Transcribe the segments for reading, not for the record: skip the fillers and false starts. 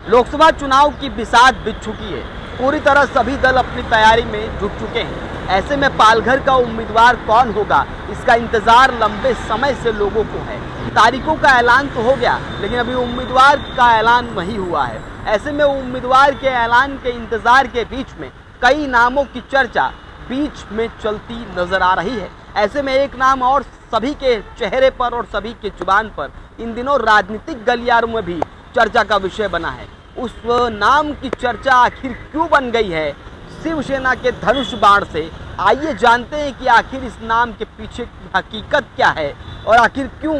लोकसभा चुनाव की बिसात बिछ चुकी है। पूरी तरह सभी दल अपनी तैयारी में जुट चुके हैं। ऐसे में पालघर का उम्मीदवार कौन होगा, इसका इंतजार लंबे समय से लोगों को है। तारीखों का ऐलान तो हो गया, लेकिन अभी उम्मीदवार का ऐलान नहीं हुआ है। ऐसे में उम्मीदवार के ऐलान के इंतजार के बीच में कई नामों की चर्चा बीच में चलती नजर आ रही है। ऐसे में एक नाम और सभी के चेहरे पर और सभी के जुबान पर इन दिनों राजनीतिक गलियारों में भी चर्चा का विषय बना है। उस नाम की चर्चा आखिर क्यों बन गई है शिवसेना के धनुष बाण से? आइए जानते हैं कि आखिर इस नाम के पीछे की हकीकत क्या है और आखिर क्यों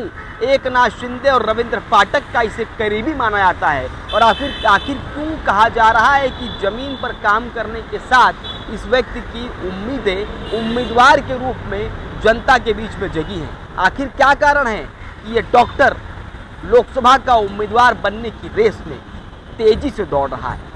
एकनाथ शिंदे और रविंद्र फाटक का इसे करीबी माना जाता है और आखिर क्यों कहा जा रहा है कि जमीन पर काम करने के साथ इस व्यक्ति की उम्मीदें उम्मीदवार के रूप में जनता के बीच में जगी हैं। आखिर क्या कारण है कि ये डॉक्टर लोकसभा का उम्मीदवार बनने की रेस में तेजी से दौड़ रहा है?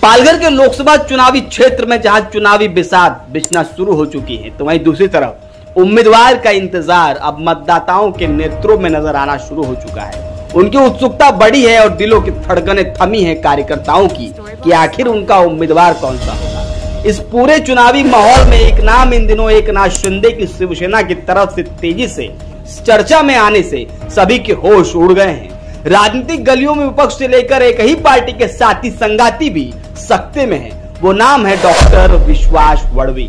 पालघर के लोकसभा चुनावी क्षेत्र में जहां चुनावी बिसात बिछना शुरू हो चुकी है, तो वहीं दूसरी तरफ उम्मीदवार का इंतजार अब मतदाताओं के नेत्रों में नजर आना शुरू हो चुका है। उनकी उत्सुकता बढ़ी है और दिलों की धड़कनें थमी है कार्यकर्ताओं की कि आखिर उनका उम्मीदवार कौन सा होगा। इस पूरे चुनावी माहौल में एक नाम इन दिनों एकनाथ शिंदे की शिवसेना की तरफ से तेजी से चर्चा में आने से सभी के होश उड़ गए हैं। राजनीतिक गलियों में विपक्ष से लेकर एक ही पार्टी के साथी संगाती भी सकते में है। वो नाम है डॉक्टर विश्वास वड़वी।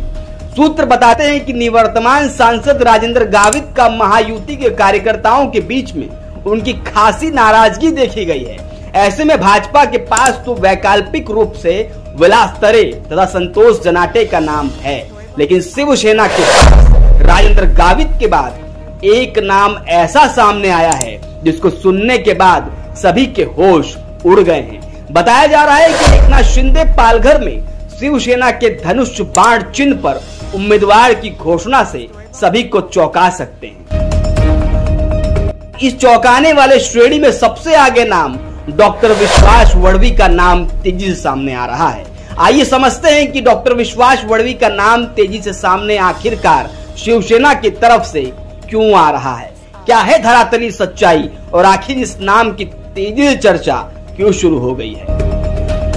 सूत्र बताते हैं कि निवर्तमान सांसद राजेंद्र गावित का महायुति के कार्यकर्ताओं के बीच में उनकी खासी नाराजगी देखी गई है। ऐसे में भाजपा के पास तो वैकल्पिक रूप से विलास तरे तथा संतोष जनाटे का नाम है, लेकिन शिवसेना के पास राजेंद्र गावित के बाद एक नाम ऐसा सामने आया है जिसको सुनने के बाद सभी के होश उड़ गए हैं। बताया जा रहा है कि एकनाथ शिंदे पालघर में शिवसेना के धनुष बाण चिन्ह पर उम्मीदवार की घोषणा से सभी को चौंका सकते हैं। इस चौंकाने वाले श्रेणी में सबसे आगे नाम डॉक्टर विश्वास वड़वी का नाम तेजी से सामने आ रहा है। आइए समझते हैं कि डॉक्टर विश्वास वड़वी का नाम तेजी से सामने आखिरकार शिवसेना की तरफ से क्यों आ रहा है, क्या है धरातली सच्चाई और आखिर इस नाम की तेजी से चर्चा क्यों शुरू हो गई है।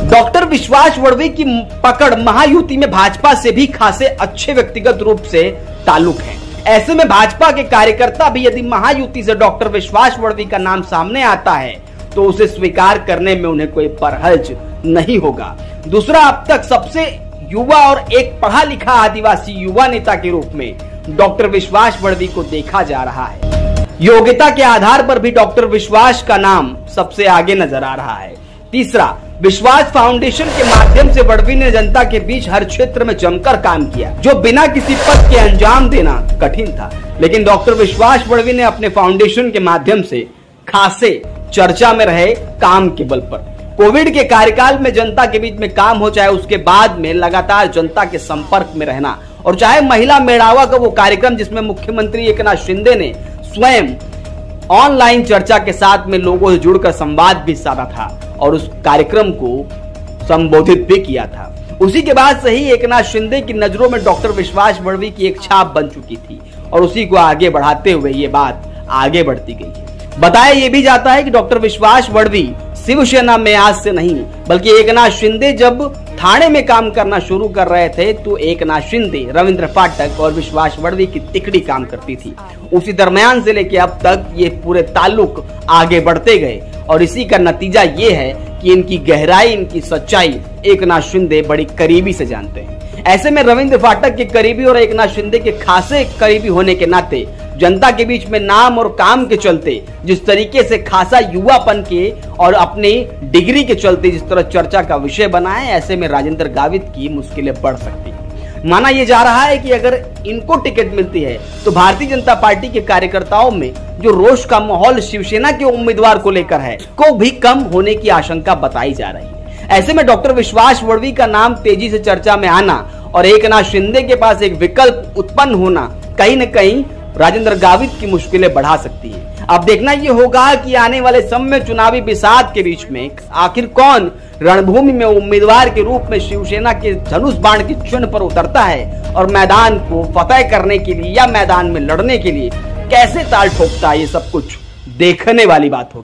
डॉक्टर विश्वास वड़वी की पकड़ महायुति में भाजपा से भी खासे अच्छे व्यक्तिगत रूप से ताल्लुक है। ऐसे में भाजपा के कार्यकर्ता भी यदि महायुति से डॉक्टर विश्वास वड़वी का नाम सामने आता है तो उसे स्वीकार करने में उन्हें कोई परहर्ज नहीं होगा। दूसरा, अब तक सबसे युवा और एक पढ़ा लिखा आदिवासी युवा नेता के रूप में डॉक्टर विश्वास वड़वी को देखा जा रहा है। योग्यता के आधार पर भी डॉक्टर विश्वास का नाम सबसे आगे नजर आ रहा है। तीसरा, विश्वास फाउंडेशन के माध्यम से वड़वी ने जनता के बीच हर क्षेत्र में जमकर काम किया, जो बिना किसी पद के अंजाम देना कठिन था, लेकिन डॉक्टर विश्वास वड़वी ने अपने फाउंडेशन के माध्यम से खासे चर्चा में रहे काम के बल पर। कोविड के कार्यकाल में जनता के बीच में काम हो, चाहे उसके बाद में लगातार जनता के संपर्क में रहना, और चाहे महिला मेड़ावा का वो कार्यक्रम जिसमें मुख्यमंत्री एकनाथ शिंदे ने स्वयं ऑनलाइन चर्चा के साथ में लोगों से जुड़कर संवाद भी साधा था और उस कार्यक्रम को संबोधित भी किया था। उसी के बाद से ही एकनाथ शिंदे की नजरों में डॉक्टर विश्वास वड़वी की एक छाप बन चुकी थी और उसी को आगे बढ़ाते हुए ये बात आगे बढ़ती गई है। बताया ये भी जाता है कि डॉक्टर विश्वास वड़वी शिवसेना में आज से नहीं बल्कि एकनाथ शिंदे जब थाने में काम करना शुरू कर रहे थे तो एकनाथ शिंदे, रविंद्र फाटक और विश्वास वड़वी की तिकड़ी काम करती थी। उसी दरमियान से लेके अब तक ये पूरे ताल्लुक आगे बढ़ते गए और इसी का नतीजा ये है कि इनकी गहराई, इनकी सच्चाई एकनाथ शिंदे बड़ी करीबी से जानते हैं। ऐसे में रविंद्र फाटक के करीबी और एकनाथ शिंदे के खासे करीबी होने के नाते जनता के बीच में नाम और काम के चलते जिस तरीके से खासा युवापन के और अपनी डिग्री के चलते जिस तरह चर्चा का विषय बना है, ऐसे में राजेंद्र गावित की मुश्किलें बढ़ सकती हैं। माना यह जा रहा है कि अगर इनको टिकट मिलती है तो भारतीय जनता पार्टी के कार्यकर्ताओं में जो रोष का माहौल शिवसेना के उम्मीदवार को लेकर है को भी कम होने की आशंका बताई जा रही है। ऐसे में डॉक्टर विश्वास वड़वी का नाम तेजी से चर्चा में आना और एकनाथ शिंदे के पास एक विकल्प उत्पन्न होना कहीं न कहीं राजेंद्र गावित की मुश्किलें बढ़ा सकती है। अब देखना यह होगा कि आने वाले समय में चुनावी बिसात के बीच में आखिर कौन रणभूमि में उम्मीदवार के रूप में शिवसेना के धनुष बाण के चिन्ह पर उतरता है और मैदान को फतेह करने के लिए या मैदान में लड़ने के लिए कैसे ताल ठोकता है। ये सब कुछ देखने वाली बात होगी।